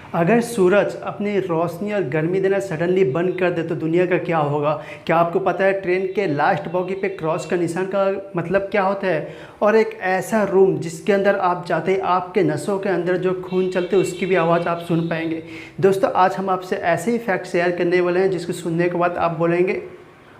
अगर सूरज अपनी रोशनी और गर्मी देना सडनली बंद कर दे तो दुनिया का क्या होगा? क्या आपको पता है ट्रेन के लास्ट बॉगी पे क्रॉस का निशान का मतलब क्या होता है? और एक ऐसा रूम जिसके अंदर आप जाते ही आपके नसों के अंदर जो खून चलते हैं उसकी भी आवाज़ आप सुन पाएंगे। दोस्तों, आज हम आपसे ऐसे ही फैक्ट शेयर करने वाले हैं जिसको सुनने के बाद आप बोलेंगे,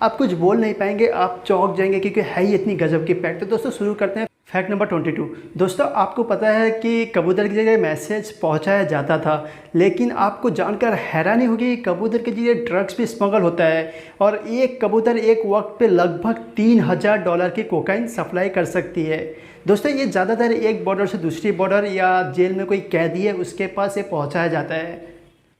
आप कुछ बोल नहीं पाएंगे, आप चौंक जाएंगे क्योंकि है ही इतनी गजब की फैक्ट। तो दोस्तों शुरू करते हैं। Fact number 22। दोस्तों, आपको पता है कि कबूतर की जगह मैसेज पहुंचाया जाता था, लेकिन आपको जानकर हैरानी होगी कबूतर के जरिए ड्रग्स भी स्मगल होता है और एक कबूतर एक वक्त पे लगभग $3000 की कोकाइन सप्लाई कर सकती है। दोस्तों, ये ज़्यादातर एक बॉर्डर से दूसरी बॉर्डर या जेल में कोई कैदी है उसके पास ये पहुँचाया जाता है।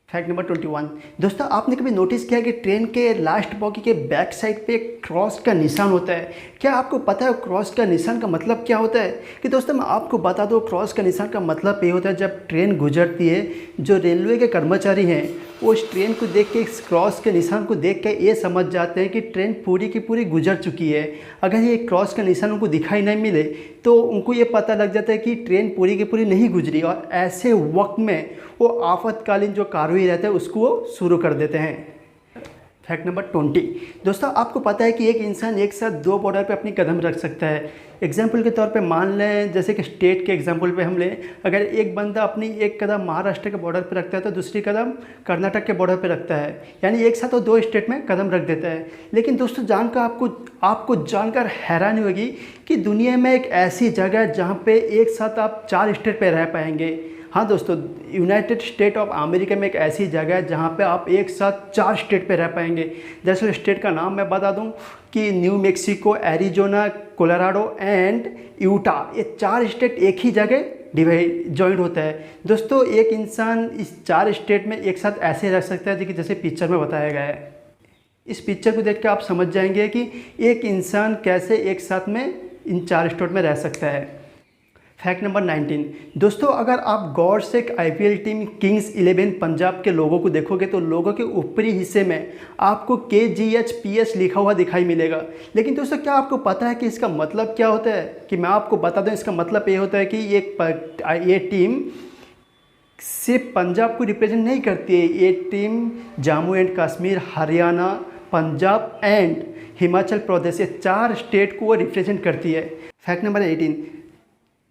Fact number 21। दोस्तों, आपने कभी नोटिस किया कि ट्रेन के लास्ट बॉगी के बैक साइड पे एक क्रॉस का निशान होता है? क्या आपको पता है क्रॉस का निशान का मतलब क्या होता है? कि दोस्तों मैं आपको बता दूं, क्रॉस का निशान का मतलब ये होता है जब ट्रेन गुजरती है, जो रेलवे के कर्मचारी हैं वो इस ट्रेन को देख के, इस क्रॉस के निशान को देख के ये समझ जाते हैं कि ट्रेन पूरी की पूरी गुजर चुकी है। अगर ये क्रॉस का निशान उनको दिखाई नहीं मिले तो उनको ये पता लग जाता है कि ट्रेन पूरी की पूरी नहीं गुजरी और ऐसे वक्त में वो आपातकालीन जो कार्रवाई रहता है उसको वो शुरू कर देते हैं। Fact number 20। दोस्तों, आपको पता है कि एक इंसान एक साथ दो बॉर्डर पे अपनी कदम रख सकता है। एग्जाम्पल के तौर पे मान लें, जैसे कि स्टेट के एग्जाम्पल पे हम लें, अगर एक बंदा अपनी एक कदम महाराष्ट्र के बॉर्डर पे रखता है तो दूसरी कदम कर्नाटक के बॉर्डर पे रखता है, यानी एक साथ वो दो स्टेट में कदम रख देता है। लेकिन दोस्तों, जानकर आपको जानकर हैरानी होगी कि दुनिया में एक ऐसी जगह है जहाँ पे एक साथ आप 4 स्टेट पे रह पाएंगे। हाँ दोस्तों, यूनाइटेड स्टेट ऑफ अमेरिका में एक ऐसी जगह है जहाँ पे आप एक साथ 4 स्टेट पे रह पाएंगे। जैसे स्टेट का नाम मैं बता दूं कि new Mexico, Arizona, Colorado and Utah, ये 4 स्टेट एक ही जगह जॉइंट होता है। दोस्तों, एक इंसान इस 4 स्टेट में एक साथ ऐसे रह सकता है जैसे पिक्चर में बताया गया है। इस पिक्चर को देख के आप समझ जाएंगे कि एक इंसान कैसे एक साथ में इन 4 स्टेट में रह सकता है। Fact number 19। दोस्तों, अगर आप गौर से एक IPL टीम किंग्स 11 पंजाब के लोगों को देखोगे तो लोगों के ऊपरी हिस्से में आपको KGHPS लिखा हुआ दिखाई मिलेगा। लेकिन दोस्तों, क्या आपको पता है कि इसका मतलब क्या होता है? कि मैं आपको बता दूं, इसका मतलब ये होता है कि ये टीम सिर्फ पंजाब को रिप्रेजेंट नहीं करती है, ये team Jammu and Kashmir, Haryana, Punjab and Himachal Pradesh, ये 4 स्टेट को वो रिप्रेजेंट करती है। Fact number 18।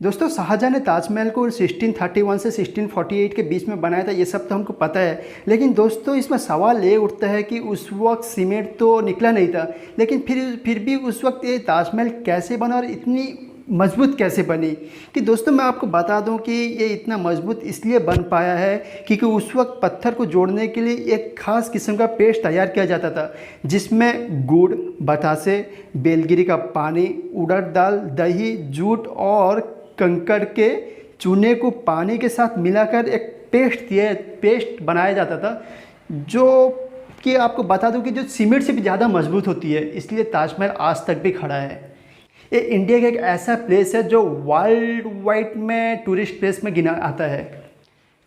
दोस्तों, शाहजहाँ ने ताजमहल को 1631 से 1648 के बीच में बनाया था, ये सब तो हमको पता है। लेकिन दोस्तों, इसमें सवाल ये उठता है कि उस वक्त सीमेंट तो निकला नहीं था, लेकिन फिर भी उस वक्त ये ताजमहल कैसे बना और इतनी मजबूत कैसे बनी? कि दोस्तों मैं आपको बता दूं कि ये इतना मजबूत इसलिए बन पाया है क्योंकि उस वक्त पत्थर को जोड़ने के लिए एक ख़ास किस्म का पेस्ट तैयार किया जाता था, जिसमें गुड़, बतासे, बेलगिरी का पानी, उड़द दाल, दही, जूट और कंकड़ के चूने को पानी के साथ मिलाकर एक पेस्ट बनाया जाता था, जो कि आपको बता दूं कि जो सीमेंट से भी ज़्यादा मजबूत होती है। इसलिए ताजमहल आज तक भी खड़ा है। ये इंडिया का एक ऐसा प्लेस है जो वर्ल्ड वाइड में टूरिस्ट प्लेस में गिना आता है।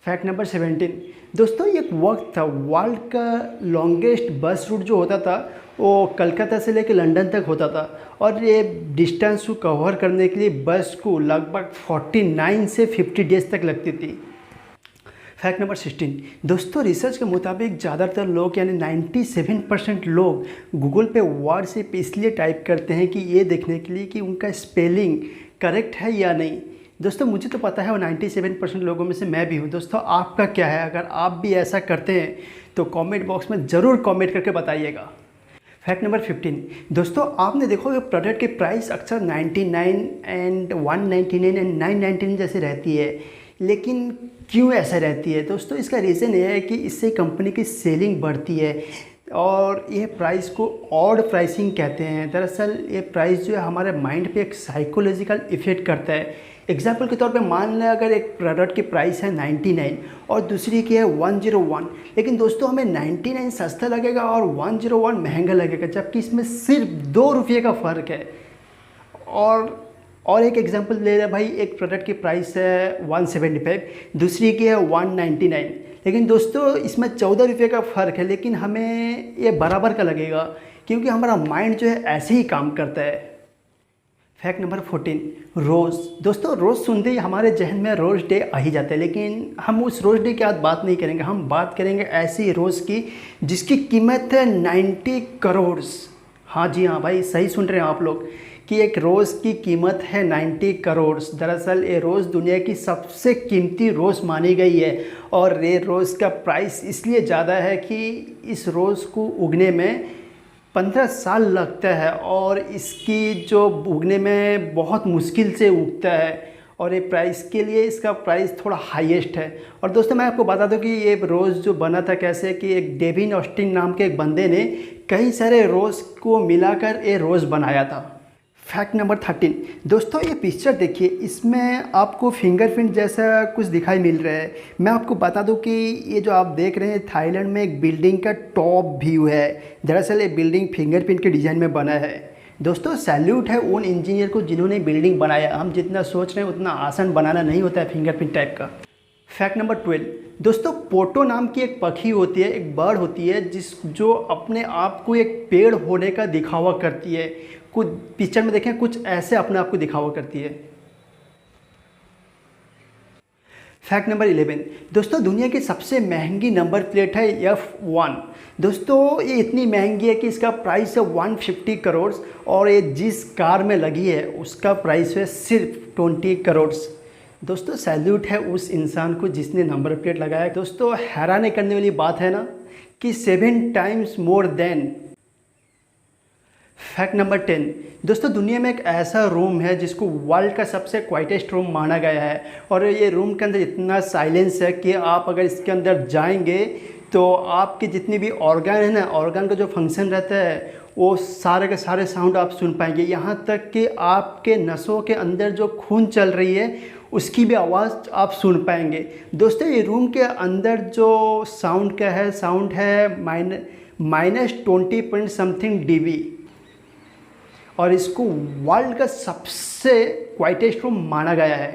Fact number 17। दोस्तों, एक वक्त था वर्ल्ड का लॉन्गेस्ट बस रूट जो होता था वो कलकत्ता से लेकर लंदन तक होता था और ये डिस्टेंस को कवर करने के लिए बस को लगभग 49 से 50 डेज तक लगती थी। Fact number 16। दोस्तों, रिसर्च के मुताबिक ज़्यादातर लोग यानी 97% लोग गूगल पे वर्ड सिर्फ इसलिए टाइप करते हैं कि ये देखने के लिए कि उनका स्पेलिंग करेक्ट है या नहीं। दोस्तों, मुझे तो पता है वो 97% लोगों में से मैं भी हूँ। दोस्तों, आपका क्या है? अगर आप भी ऐसा करते हैं तो कमेंट बॉक्स में ज़रूर कमेंट करके बताइएगा। Fact number 15। दोस्तों, आपने देखो कि प्रोडक्ट की प्राइस अक्सर 99 एंड 199 एंड 999 जैसे रहती है, लेकिन क्यों ऐसा रहती है? दोस्तों, इसका रीज़न ये है कि इससे कंपनी की सेलिंग बढ़ती है और ये प्राइस को ऑड प्राइसिंग कहते हैं। दरअसल ये प्राइस जो है हमारे माइंड पे एक साइकोलॉजिकल इफ़ेक्ट करता है। एग्जाम्पल के तौर पे मान लें, अगर एक प्रोडक्ट की प्राइस है 99 और दूसरी की है 101, लेकिन दोस्तों हमें 99 सस्ता लगेगा और 101 महंगा लगेगा, जबकि इसमें सिर्फ 2 रुपये का फ़र्क है। और एक एग्जांपल ले रहे भाई, एक प्रोडक्ट की प्राइस है 175, दूसरी की है 199, लेकिन दोस्तों इसमें 14 रुपये का फ़र्क है, लेकिन हमें ये बराबर का लगेगा क्योंकि हमारा माइंड जो है ऐसे ही काम करता है। फैक्ट नंबर 14, रोज़। दोस्तों रोज़ सुनते ही हमारे जहन में रोज़ डे आ ही जाता है, लेकिन हम उस रोज़ डे की आज बात नहीं करेंगे। हम बात करेंगे ऐसी रोज़ की जिसकी कीमत है 90 करोड़। हाँ जी हाँ भाई, सही सुन रहे हैं आप लोग कि एक रोज़ की कीमत है 90 करोड़। दरअसल ये रोज़ दुनिया की सबसे कीमती रोज़ मानी गई है और ये रोज़ का प्राइस इसलिए ज़्यादा है कि इस रोज़ को उगने में 15 साल लगता है और इसकी जो उगने में बहुत मुश्किल से उगता है और ये प्राइस के लिए इसका प्राइस थोड़ा हाईएस्ट है। और दोस्तों मैं आपको बता दूं कि ये रोज़ जो बना था कैसे, कि एक डेविन ऑस्टिन नाम के एक बंदे ने कई सारे रोज़ को मिलाकर ये रोज़ बनाया था। फैक्ट नंबर 13, दोस्तों ये पिक्चर देखिए, इसमें आपको फिंगरप्रिंट जैसा कुछ दिखाई मिल रहा है। मैं आपको बता दूं कि ये जो आप देख रहे हैं थाईलैंड में एक बिल्डिंग का टॉप व्यू है। दरअसल ये बिल्डिंग फिंगरप्रिंट के डिज़ाइन में बना है। दोस्तों सैल्यूट है उन इंजीनियर को जिन्होंने बिल्डिंग बनाया। हम जितना सोच रहे हैं उतना आसान बनाना नहीं होता है फिंगरप्रिंट टाइप का। फैक्ट नंबर 12, दोस्तों पोटो नाम की एक पक्षी होती है, एक बर्ड होती है जो अपने आप को एक पेड़ होने का दिखावा करती है। कुछ पिक्चर में देखें, कुछ ऐसे अपने आप को दिखावा करती है। फैक्ट नंबर 11, दोस्तों दुनिया की सबसे महंगी नंबर प्लेट है F1। दोस्तों ये इतनी महंगी है कि इसका प्राइस है 150 करोड़ और ये जिस कार में लगी है उसका प्राइस है सिर्फ 20 करोड़। दोस्तों सैल्यूट है उस इंसान को जिसने नंबर प्लेट लगाया। दोस्तों हैरान करने वाली बात है ना कि 7 times more than. Fact number 10, दोस्तों दुनिया में एक ऐसा रूम है जिसको वर्ल्ड का सबसे क्वाइटेस्ट रूम माना गया है और ये रूम के अंदर इतना साइलेंस है कि आप अगर इसके अंदर जाएंगे तो आपके जितनी भी ऑर्गन है ना, ऑर्गन का जो फंक्शन रहता है वो सारे के सारे साउंड आप सुन पाएंगे। यहाँ तक कि आपके नसों के अंदर जो खून चल रही है उसकी भी आवाज़ आप सुन पाएंगे। दोस्तों ये रूम के अंदर जो साउंड का है, साउंड है -20 पॉइंट समथिंग dB और इसको वर्ल्ड का सबसे क्वाइटेस्ट रूम माना गया है।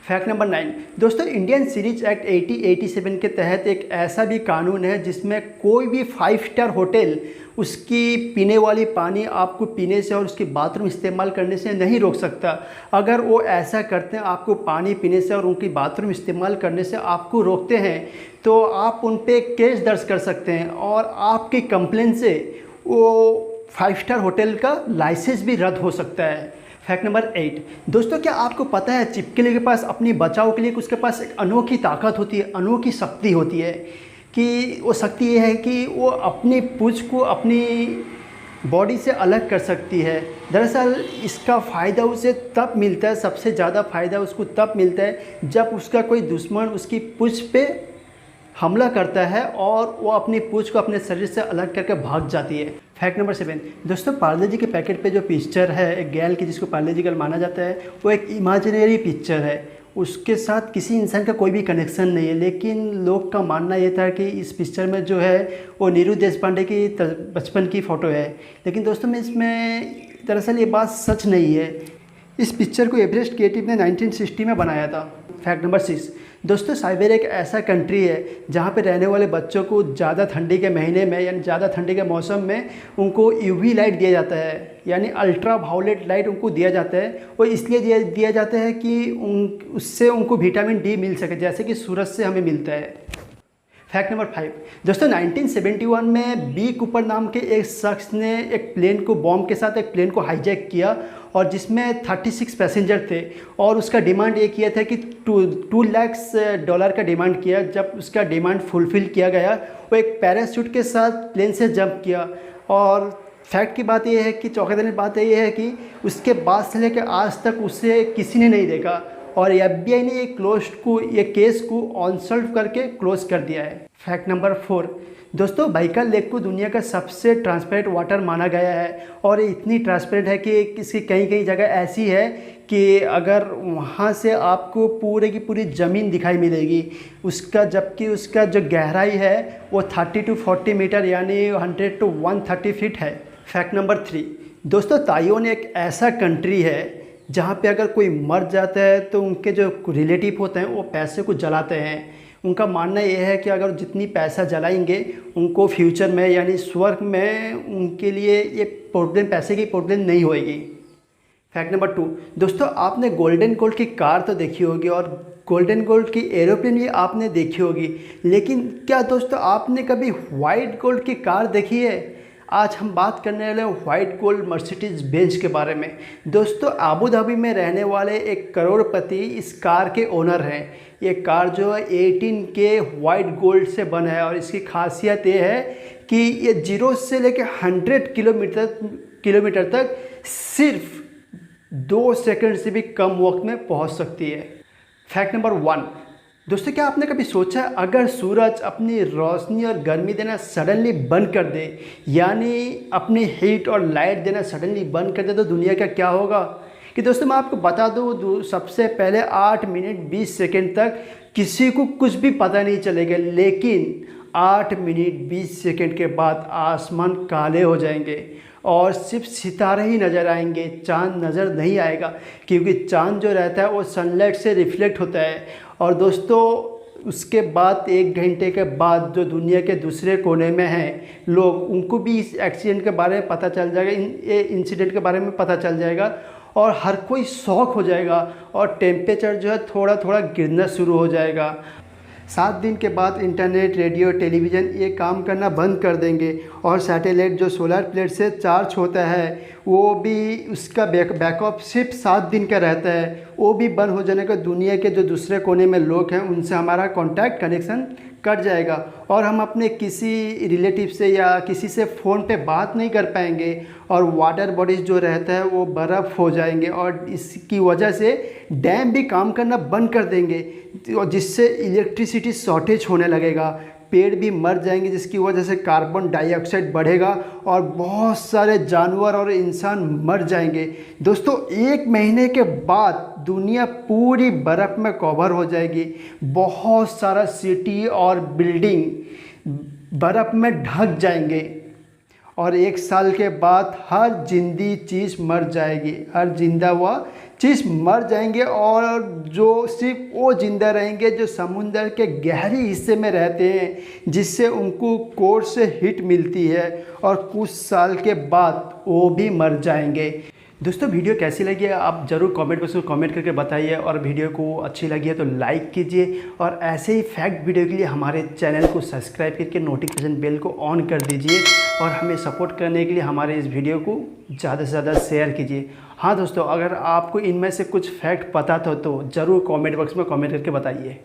फैक्ट नंबर 9, दोस्तों इंडियन सीरीज एक्ट 8087 के तहत एक ऐसा भी कानून है जिसमें कोई भी 5 स्टार होटल उसकी पीने वाली पानी आपको पीने से और उसकी बाथरूम इस्तेमाल करने से नहीं रोक सकता। अगर वो ऐसा करते हैं, आपको पानी पीने से और उनकी बाथरूम इस्तेमाल करने से आपको रोकते हैं, तो आप उन पे केस दर्ज कर सकते हैं और आपकी कंप्लेन से वो 5 स्टार होटल का लाइसेंस भी रद्द हो सकता है। फैक्ट नंबर 8, दोस्तों क्या आपको पता है छिपकली के पास अपनी बचाव के लिए उसके पास एक अनोखी ताकत होती है, अनोखी शक्ति होती है कि वो शक्ति ये है कि वो अपनी पूंछ को अपनी बॉडी से अलग कर सकती है। दरअसल इसका फ़ायदा उसे तब मिलता है, सबसे ज़्यादा फ़ायदा उसको तब मिलता है जब उसका कोई दुश्मन उसकी पूंछ पे हमला करता है और वो अपनी पूंछ को अपने शरीर से अलग करके भाग जाती है। फैक्ट नंबर 7, दोस्तों पार्ले जी के पैकेट पे जो पिक्चर है एक गैल की जिसको पार्ले जी गर्ल माना जाता है, वो एक इमेजिनरी पिक्चर है। उसके साथ किसी इंसान का कोई भी कनेक्शन नहीं है, लेकिन लोग का मानना ये था कि इस पिक्चर में जो है वो नीरू देशपांडे की बचपन की फ़ोटो है। लेकिन दोस्तों में इसमें दरअसल ये बात सच नहीं है। इस पिक्चर को एवरेस्ट क्रिएटिव ने 1960 में बनाया था। फैक्ट नंबर 6, दोस्तों साइबेरिया एक ऐसा कंट्री है जहाँ पे रहने वाले बच्चों को ज़्यादा ठंडी के महीने में यानी ज़्यादा ठंडी के मौसम में उनको यूवी लाइट दिया जाता है, यानी अल्ट्रा वायलेट लाइट उनको दिया जाता है। वो इसलिए दिया जाता है कि उससे उनको विटामिन डी मिल सके, जैसे कि सूरज से हमें मिलता है। फैक्ट नंबर 5, दोस्तों 1971 में बी कूपर नाम के एक शख्स ने एक प्लेन को बॉम्ब के साथ एक प्लेन को हाईजैक किया और जिसमें 36 पैसेंजर थे और उसका डिमांड ये किया था कि $2 लाख का डिमांड किया। जब उसका डिमांड फुलफ़िल किया गया, वो एक पैराशूट के साथ प्लेन से जंप किया। और फैक्ट की बात यह है कि चौंकाने वाली बात यह है कि उसके बाद से लेकर आज तक उसे किसी ने नहीं देखा और FBI ने ये केस को अनसॉल्व करके क्लोज कर दिया है। फैक्ट नंबर 4, दोस्तों बाइकल लेक को दुनिया का सबसे ट्रांसपेरेंट वाटर माना गया है और ये इतनी ट्रांसपेरेंट है कि इसकी कई जगह ऐसी है कि अगर वहाँ से आपको पूरे की पूरी ज़मीन दिखाई मिलेगी उसका, जबकि उसका जो गहराई है वो 30 to 40 मीटर यानी 100 to 130 फीट है। फैक्ट नंबर 3, दोस्तों ताइवान एक ऐसा कंट्री है जहाँ पे अगर कोई मर जाता है तो उनके जो रिलेटिव होते हैं वो पैसे को जलाते हैं। उनका मानना यह है कि अगर जितनी पैसा जलाएंगे उनको फ्यूचर में यानी स्वर्ग में उनके लिए ये प्रॉब्लम, पैसे की प्रॉब्लम नहीं होएगी। फैक्ट नंबर 2, दोस्तों आपने गोल्डन गोल्ड की कार तो देखी होगी और गोल्डन गोल्ड की एरोप्लेन भी आपने देखी होगी, लेकिन क्या दोस्तों आपने कभी वाइट गोल्ड की कार देखी है? आज हम बात करने वाले हैं वाइट गोल्ड मर्सिडीज बेंज के बारे में। दोस्तों अबू धाबी में रहने वाले एक करोड़पति इस कार के ओनर हैं। ये कार जो है 18K वाइट गोल्ड से बना है और इसकी खासियत ये है कि ये 0 से लेकर 100 किलोमीटर तक सिर्फ 2 सेकंड से भी कम वक्त में पहुंच सकती है। फैक्ट नंबर 1, दोस्तों क्या आपने कभी सोचा अगर सूरज अपनी रोशनी और गर्मी देना सडनली बंद कर दे, यानी अपनी हीट और लाइट देना सडनली बंद कर दे, तो दुनिया का क्या होगा? कि दोस्तों मैं आपको बता दूँ, सबसे पहले 8 मिनट 20 सेकंड तक किसी को कुछ भी पता नहीं चलेगा, लेकिन 8 मिनट 20 सेकंड के बाद आसमान काले हो जाएंगे और सिर्फ सितारे ही नज़र आएंगे, चांद नज़र नहीं आएगा, क्योंकि चांद जो रहता है वो सनलाइट से रिफ्लेक्ट होता है। और दोस्तों उसके बाद 1 घंटे के बाद जो दुनिया के दूसरे कोने में हैं लोग, उनको भी इस एक्सीडेंट के बारे में पता चल जाएगा, इंसिडेंट के बारे में पता चल जाएगा और हर कोई शॉक हो जाएगा और टेम्परेचर जो है थोड़ा थोड़ा गिरना शुरू हो जाएगा। 7 दिन के बाद इंटरनेट, रेडियो, टेलीविज़न ये काम करना बंद कर देंगे और सैटेलाइट जो सोलर प्लेट से चार्ज होता है वो भी, उसका बैकअप सिर्फ 7 दिन का रहता है, वो भी बंद हो जाने का दुनिया के जो दूसरे कोने में लोग हैं उनसे हमारा कांटेक्ट कनेक्शन कट जाएगा और हम अपने किसी रिलेटिव से या किसी से फ़ोन पे बात नहीं कर पाएंगे और वाटर बॉडीज़ जो रहता है वो बर्फ़ हो जाएंगे और इसकी वजह से डैम भी काम करना बंद कर देंगे और जिससे इलेक्ट्रिसिटी शॉर्टेज होने लगेगा। पेड़ भी मर जाएंगे जिसकी वजह से कार्बन डाइऑक्साइड बढ़ेगा और बहुत सारे जानवर और इंसान मर जाएंगे। दोस्तों 1 महीने के बाद दुनिया पूरी बर्फ़ में कवर हो जाएगी, बहुत सारा सिटी और बिल्डिंग बर्फ़ में ढक जाएंगे और 1 साल के बाद हर जिंदी चीज़ मर जाएगी, हर जिंदा हुआ चीज़ मर जाएंगे और जो सिर्फ वो जिंदा रहेंगे जो समुंदर के गहरे हिस्से में रहते हैं, जिससे उनको कोर से हीट मिलती है और कुछ साल के बाद वो भी मर जाएंगे। दोस्तों वीडियो कैसी लगी है आप ज़रूर कमेंट बॉक्स में कमेंट करके बताइए और वीडियो को अच्छी लगी है तो लाइक कीजिए और ऐसे ही फैक्ट वीडियो के लिए हमारे चैनल को सब्सक्राइब करके नोटिफिकेशन बेल को ऑन कर दीजिए और हमें सपोर्ट करने के लिए हमारे इस वीडियो को ज़्यादा से ज़्यादा शेयर कीजिए। हाँ दोस्तों, अगर आपको इनमें से कुछ फैक्ट पता था तो ज़रूर कमेंट बॉक्स में कमेंट करके बताइए।